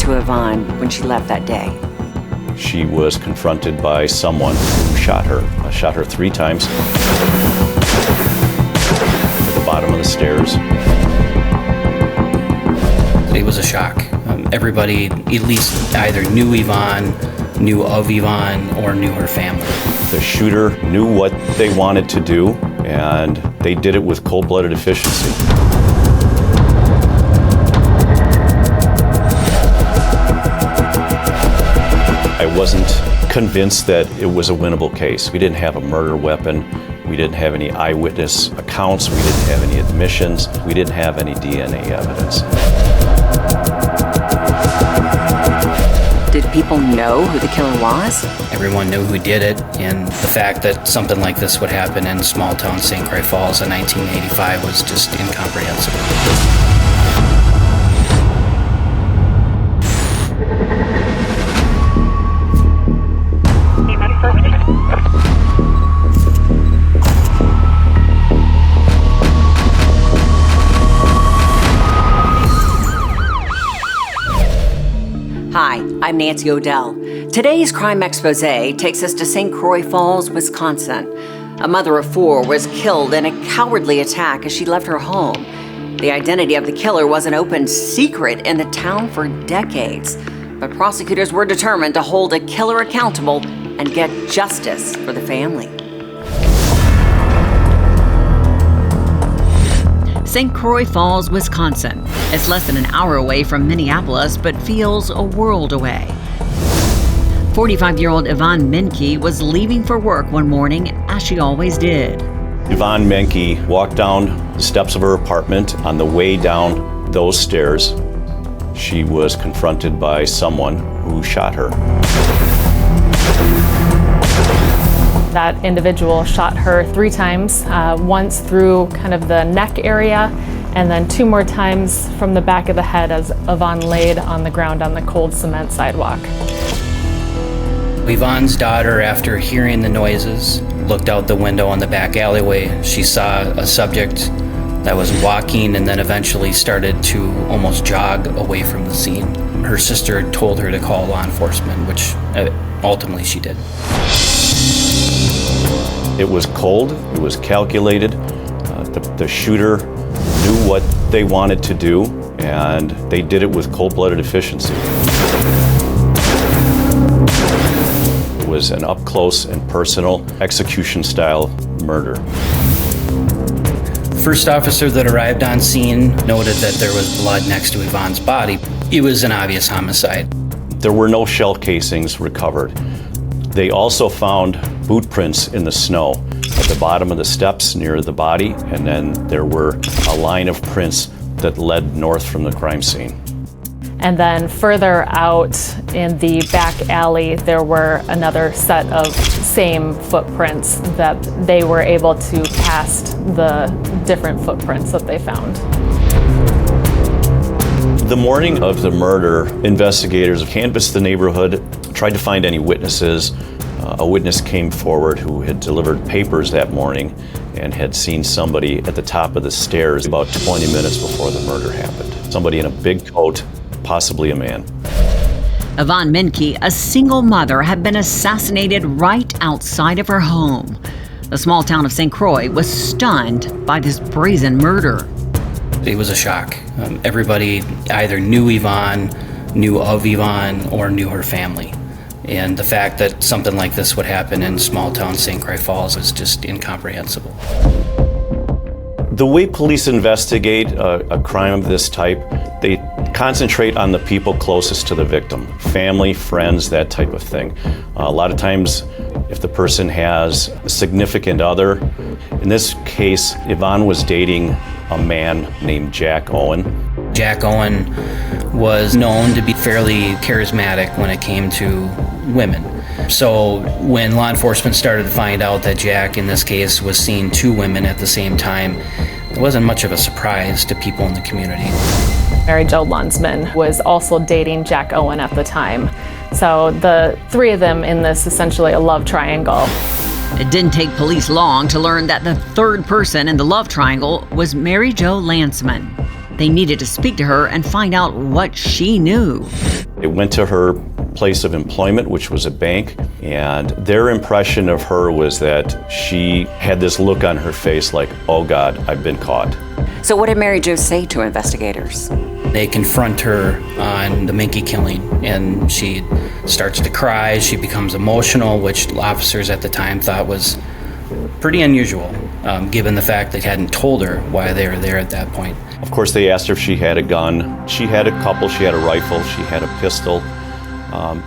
to Yvonne when she left that day? She was confronted by someone who shot her 3 times at the bottom of the stairs. It was a shock. Everybody at least either knew Yvonne, knew of Yvonne, or knew her family. The shooter knew what they wanted to do, and they did it with cold-blooded efficiency. I wasn't convinced that it was a winnable case. We didn't have a murder weapon. We didn't have any eyewitness accounts. We didn't have any admissions. We didn't have any DNA evidence. Did people know who the killer was? Everyone knew who did it, and the fact that something like this would happen in small town St. Croix Falls in 1985 was just incomprehensible. Hi, I'm Nancy O'Dell. Today's Crime Expose takes us to St. Croix Falls, Wisconsin. A mother of 4 was killed in a cowardly attack as she left her home. The identity of the killer was an open secret in the town for decades, but prosecutors were determined to hold a killer accountable and get justice for the family. St. Croix Falls, Wisconsin is less than an hour away from Minneapolis, but feels a world away. 45-year-old Yvonne Menke was leaving for work one morning, as she always did. Yvonne Menke walked down the steps of her apartment. On the way down those stairs, she was confronted by someone who shot her. That individual shot her 3 times, once through kind of the neck area, and then 2 more times from the back of the head as Yvonne laid on the ground on the cold cement sidewalk. Yvonne's daughter, after hearing the noises, looked out the window on the back alleyway. She saw a subject that was walking and then eventually started to almost jog away from the scene. Her sister had told her to call law enforcement, which ultimately she did. It was cold, it was calculated. The shooter knew what they wanted to do, and they did it with cold-blooded efficiency. It was an up-close and personal execution-style murder. The first officer that arrived on scene noted that there was blood next to Yvonne's body. It was an obvious homicide. There were no shell casings recovered. They also found boot prints in the snow at the bottom of the steps near the body, and then there were a line of prints that led north from the crime scene. And then further out in the back alley, there were another set of same footprints that they were able to cast the different footprints that they found. The morning of the murder, investigators canvassed the neighborhood, tried to find any witnesses. A witness came forward who had delivered papers that morning and had seen somebody at the top of the stairs about 20 minutes before the murder happened. Somebody in a big coat, possibly a man. Yvonne Menke, a single mother, had been assassinated right outside of her home. The small town of St. Croix was stunned by this brazen murder. It was a shock. Everybody either knew Yvonne, knew of Yvonne, or knew her family. And the fact that something like this would happen in small town St. Croix Falls is just incomprehensible. The way police investigate a crime of this type, they concentrate on the people closest to the victim, family, friends, that type of thing. A lot of times, if the person has a significant other, in this case, Yvonne was dating a man named Jack Owen. Jack Owen was known to be fairly charismatic when it came to women. So when law enforcement started to find out that Jack, in this case, was seeing 2 women at the same time, it wasn't much of a surprise to people in the community. Mary Jo Lunsman was also dating Jack Owen at the time. So the 3 of them in this essentially a love triangle. It didn't take police long to learn that the 3rd person in the love triangle was Mary Jo Lunsman. They needed to speak to her and find out what she knew. It They went to her place of employment, which was a bank, and their impression of her was that she had this look on her face like, oh God, I've been caught. So what did Mary Jo say to investigators? They confront her on the Menke killing, and she starts to cry. She becomes emotional, which officers at the time thought was pretty unusual, given the fact they hadn't told her why they were there at that point. Of course, they asked her if she had a gun. She had a couple. She had a rifle. She had a pistol.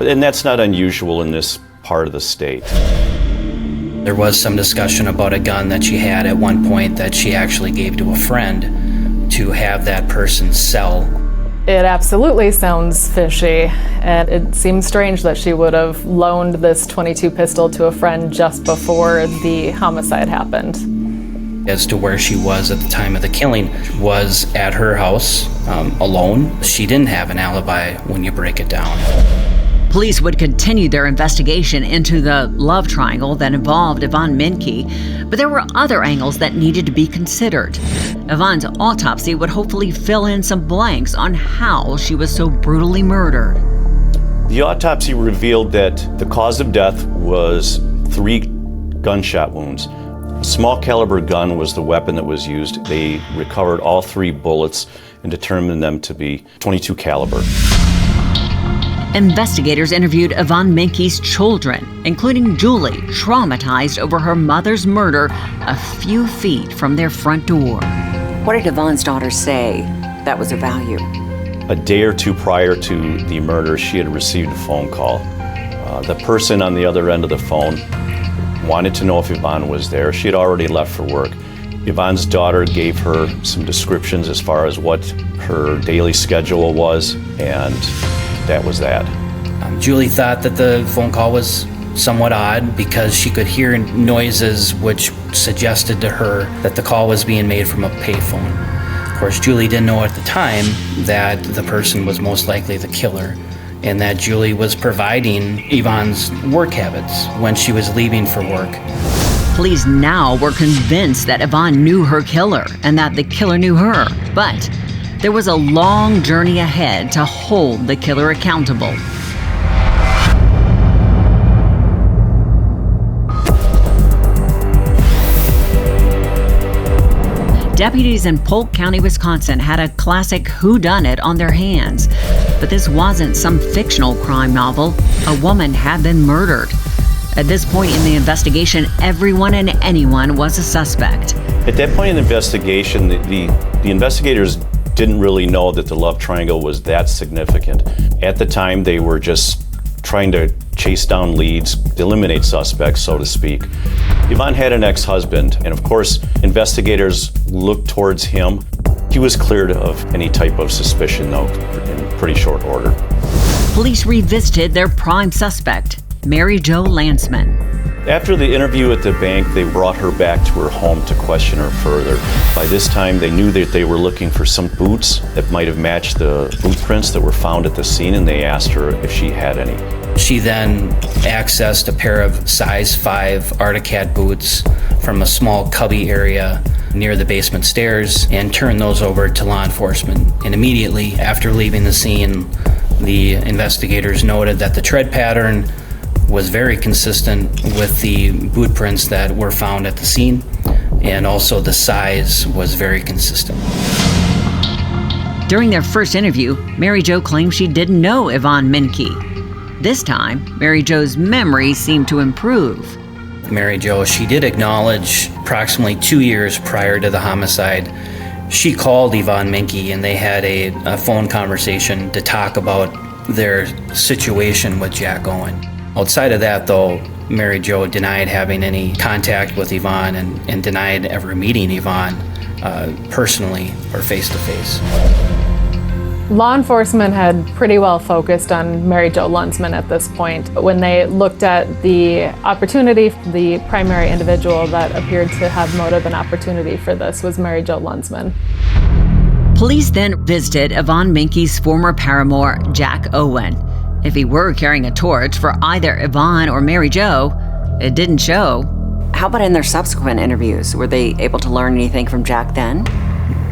And that's not unusual in this part of the state. There was some discussion about a gun that she had at one point that she actually gave to a friend to have that person sell. It absolutely sounds fishy, and it seems strange that she would have loaned this .22 pistol to a friend just before the homicide happened. As to where she was at the time of the killing, was at her house alone. She didn't have an alibi when you break it down. Police would continue their investigation into the love triangle that involved Yvonne Menke, but there were other angles that needed to be considered. Yvonne's autopsy would hopefully fill in some blanks on how she was so brutally murdered. The autopsy revealed that the cause of death was 3 gunshot wounds. A small caliber gun was the weapon that was used. They recovered all 3 bullets and determined them to be .22 caliber. Investigators interviewed Yvonne Menke's children, including Julie, traumatized over her mother's murder a few feet from their front door. What did Yvonne's daughter say that was of value? A day or 2 prior to the murder, she had received a phone call. The person on the other end of the phone wanted to know if Yvonne was there. She had already left for work. Yvonne's daughter gave her some descriptions as far as what her daily schedule was, and that was that. Julie thought that the phone call was somewhat odd because she could hear noises which suggested to her that the call was being made from a payphone. Of course, Julie didn't know at the time that the person was most likely the killer, and that Julie was providing Yvonne's work habits when she was leaving for work. Police now were convinced that Yvonne knew her killer and that the killer knew her, but there was a long journey ahead to hold the killer accountable. Deputies in Polk County, Wisconsin had a classic whodunit on their hands. But this wasn't some fictional crime novel. A woman had been murdered. At this point in the investigation, everyone and anyone was a suspect. At that point in the investigation, the investigators didn't really know that the love triangle was that significant. At the time, they were just trying to chase down leads, eliminate suspects, so to speak. Yvonne had an ex-husband, and of course, investigators looked towards him. He was cleared of any type of suspicion, though, in pretty short order. Police revisited their prime suspect, Mary Jo Landsman. After the interview at the bank, they brought her back to her home to question her further. By this time, they knew that they were looking for some boots that might have matched the boot prints that were found at the scene, and they asked her if she had any. She then accessed a pair of size 5 Articat boots from a small cubby area near the basement stairs and turned those over to law enforcement. And immediately after leaving the scene, the investigators noted that the tread pattern was very consistent with the boot prints that were found at the scene, and also the size was very consistent. During their first interview, Mary Jo claimed she didn't know Yvonne Menke. This time, Mary Jo's memory seemed to improve. Mary Jo, she did acknowledge approximately 2 years prior to the homicide, she called Yvonne Menke and they had a phone conversation to talk about their situation with Jack Owen. Outside of that, though, Mary Jo denied having any contact with Yvonne and denied ever meeting Yvonne personally or face-to-face. Law enforcement had pretty well focused on Mary Jo Landsman at this point. When they looked at the opportunity, the primary individual that appeared to have motive and opportunity for this was Mary Jo Landsman. Police then visited Yvonne Menke's former paramour, Jack Owen. If he were carrying a torch for either Yvonne or Mary Jo, it didn't show. How about in their subsequent interviews? Were they able to learn anything from Jack then?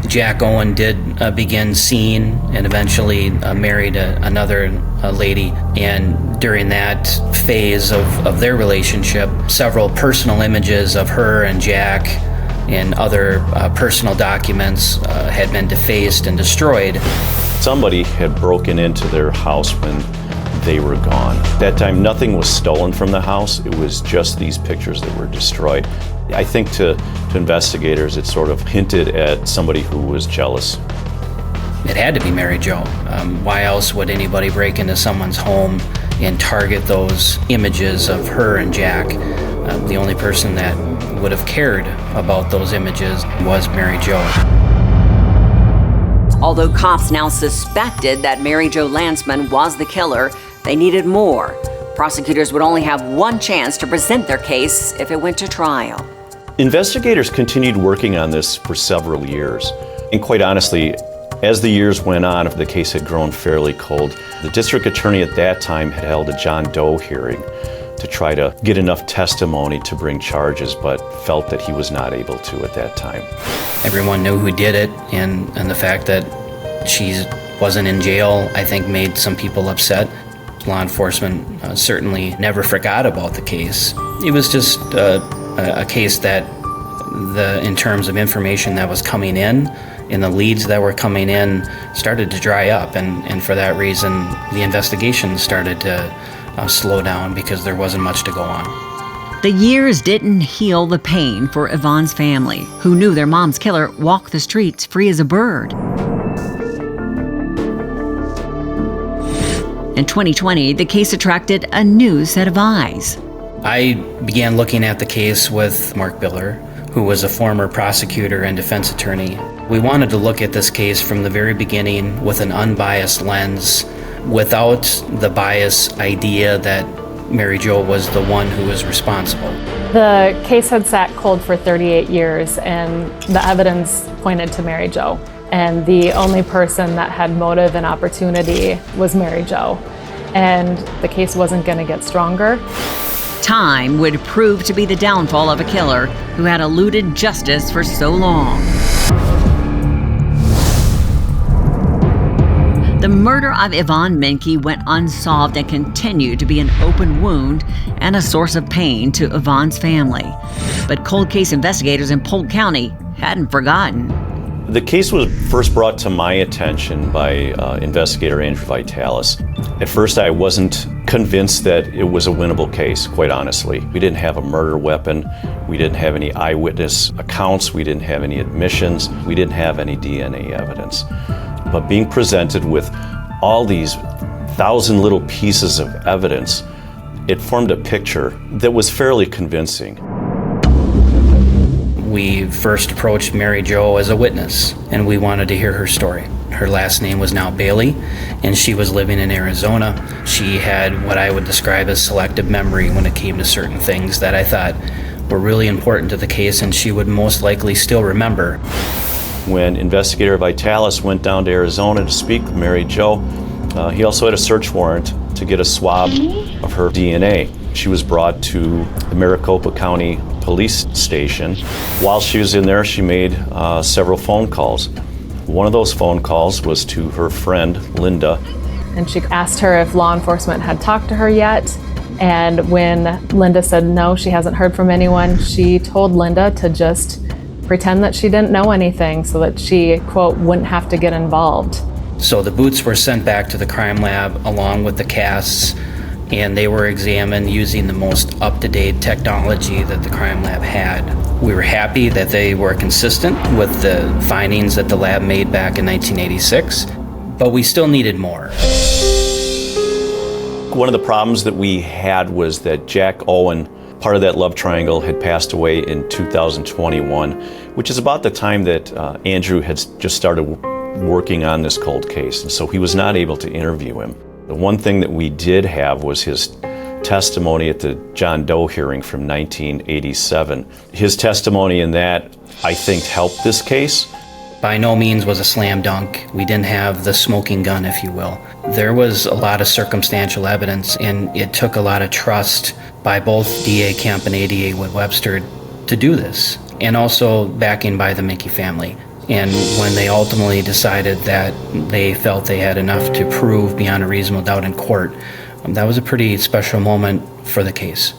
Jack Owen did begin seeing and eventually married another lady. And during that phase of their relationship, several personal images of her and Jack and other personal documents had been defaced and destroyed. Somebody had broken into their house when they were gone. At that time, nothing was stolen from the house. It was just these pictures that were destroyed. I think to investigators, it sort of hinted at somebody who was jealous. It had to be Mary Jo. Why else would anybody break into someone's home and target those images of her and Jack? The only person that would have cared about those images was Mary Jo. Although cops now suspected that Mary Jo Landsman was the killer, they needed more. Prosecutors would only have one chance to present their case if it went to trial. Investigators continued working on this for several years. And quite honestly, as the years went on, the case had grown fairly cold. The district attorney at that time had held a John Doe hearing to try to get enough testimony to bring charges, but felt that he was not able to at that time. Everyone knew who did it, and the fact that she wasn't in jail, I think, made some people upset. Law enforcement certainly never forgot about the case. It was just a case that, in terms of information that was coming in, and the leads that were coming in started to dry up, and for that reason, the investigation started to slow down because there wasn't much to go on. The years didn't heal the pain for Yvonne's family, who knew their mom's killer walked the streets free as a bird. In 2020, the case attracted a new set of eyes. I began looking at the case with Mark Biller, who was a former prosecutor and defense attorney. We wanted to look at this case from the very beginning with an unbiased lens, without the bias idea that Mary Jo was the one who was responsible. The case had sat cold for 38 years, and the evidence pointed to Mary Jo. And the only person that had motive and opportunity was Mary Jo. And the case wasn't going to get stronger. Time would prove to be the downfall of a killer who had eluded justice for so long. The murder of Yvonne Menke went unsolved and continued to be an open wound and a source of pain to Yvonne's family. But cold case investigators in Polk County hadn't forgotten. The case was first brought to my attention by investigator Andrew Vitalis. At first, I wasn't convinced that it was a winnable case, quite honestly. We didn't have a murder weapon. We didn't have any eyewitness accounts. We didn't have any admissions. We didn't have any DNA evidence. But being presented with all these 1,000 little pieces of evidence, it formed a picture that was fairly convincing. We first approached Mary Jo as a witness, and we wanted to hear her story. Her last name was now Bailey, and she was living in Arizona. She had what I would describe as selective memory when it came to certain things that I thought were really important to the case, and she would most likely still remember. When investigator Vitalis went down to Arizona to speak with Mary Jo, he also had a search warrant to get a swab of her DNA. She was brought to the Maricopa County Police Station. While she was in there, she made several phone calls. One of those phone calls was to her friend, Linda. And she asked her if law enforcement had talked to her yet. And when Linda said no, she hasn't heard from anyone, she told Linda to just pretend that she didn't know anything so that she, quote, wouldn't have to get involved. So the boots were sent back to the crime lab along with the casts, and they were examined using the most up-to-date technology that the crime lab had. We were happy that they were consistent with the findings that the lab made back in 1986, but we still needed more. One of the problems that we had was that Jack Owen, part of that love triangle, had passed away in 2021, which is about the time that Andrew had just started working on this cold case, and so he was not able to interview him. The one thing that we did have was his testimony at the John Doe hearing from 1987. His testimony in that, I think, helped this case. By no means was a slam dunk. We didn't have the smoking gun, if you will. There was a lot of circumstantial evidence, and it took a lot of trust by both DA Kemp and ADA Wood Webster to do this, and also backing by the Menke family. And when they ultimately decided that they felt they had enough to prove beyond a reasonable doubt in court, that was a pretty special moment for the case.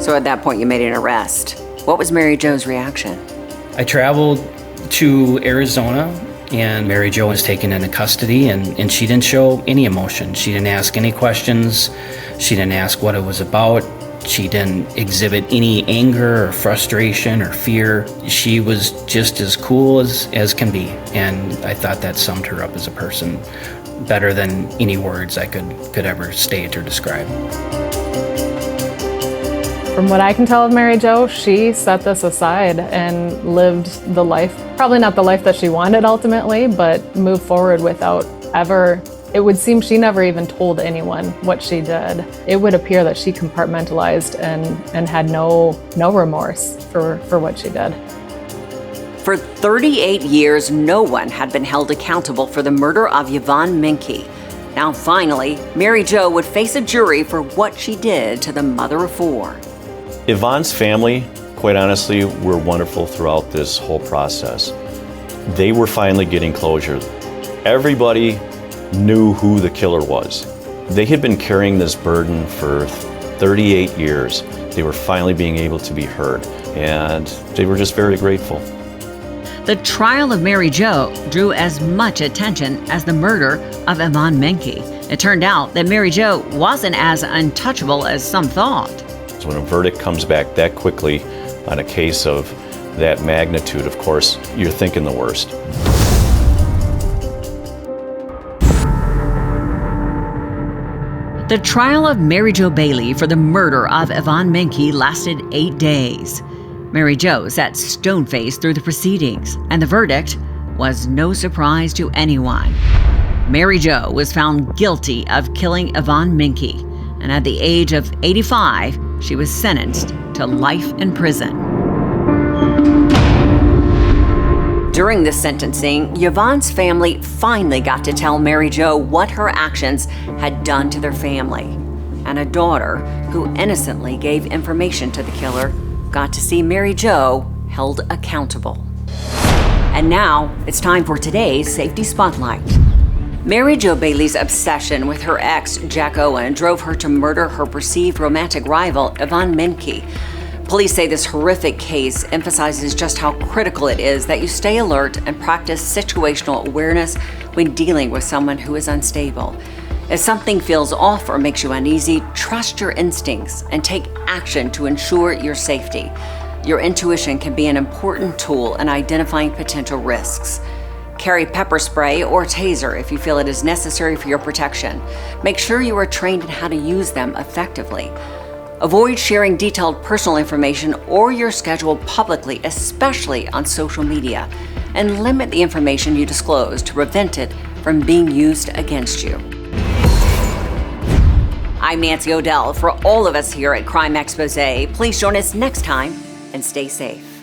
So at that point, you made an arrest. What was Mary Jo's reaction? I traveled to Arizona, and Mary Jo was taken into custody, and she didn't show any emotion. She didn't ask any questions. She didn't ask what it was about. She didn't exhibit any anger or frustration or fear. She was just as cool as can be, and I thought that summed her up as a person better than any words I could ever state or describe. From what I can tell of Mary Jo, she set this aside and lived the life, probably not the life that she wanted ultimately, but moved forward without ever, it would seem she never even told anyone what she did. It would appear that she compartmentalized and had no remorse for what she did. For 38 years, no one had been held accountable for the murder of Yvonne Menke. Now finally, Mary Jo would face a jury for what she did to the mother of four. Yvonne's family, quite honestly, were wonderful throughout this whole process. They were finally getting closure. Everybody knew who the killer was. They had been carrying this burden for 38 years. They were finally being able to be heard, and they were just very grateful. The trial of Mary Jo drew as much attention as the murder of Yvonne Menke. It turned out that Mary Jo wasn't as untouchable as some thought. So when a verdict comes back that quickly on a case of that magnitude, of course, you're thinking the worst. The trial of Mary Jo Bailey for the murder of Yvonne Menke lasted 8 days. Mary Jo sat stone-faced through the proceedings, and the verdict was no surprise to anyone. Mary Jo was found guilty of killing Yvonne Menke, and at the age of 85, she was sentenced to life in prison. During the sentencing, Yvonne's family finally got to tell Mary Jo what her actions had done to their family. And a daughter, who innocently gave information to the killer, got to see Mary Jo held accountable. And now, it's time for today's Safety Spotlight. Mary Jo Bailey's obsession with her ex, Jack Owen, drove her to murder her perceived romantic rival, Yvonne Menke. Police say this horrific case emphasizes just how critical it is that you stay alert and practice situational awareness when dealing with someone who is unstable. If something feels off or makes you uneasy, trust your instincts and take action to ensure your safety. Your intuition can be an important tool in identifying potential risks. Carry pepper spray or taser if you feel it is necessary for your protection. Make sure you are trained in how to use them effectively. Avoid sharing detailed personal information or your schedule publicly, especially on social media, and limit the information you disclose to prevent it from being used against you. I'm Nancy O'Dell. For all of us here at Crime Exposé, please join us next time and stay safe.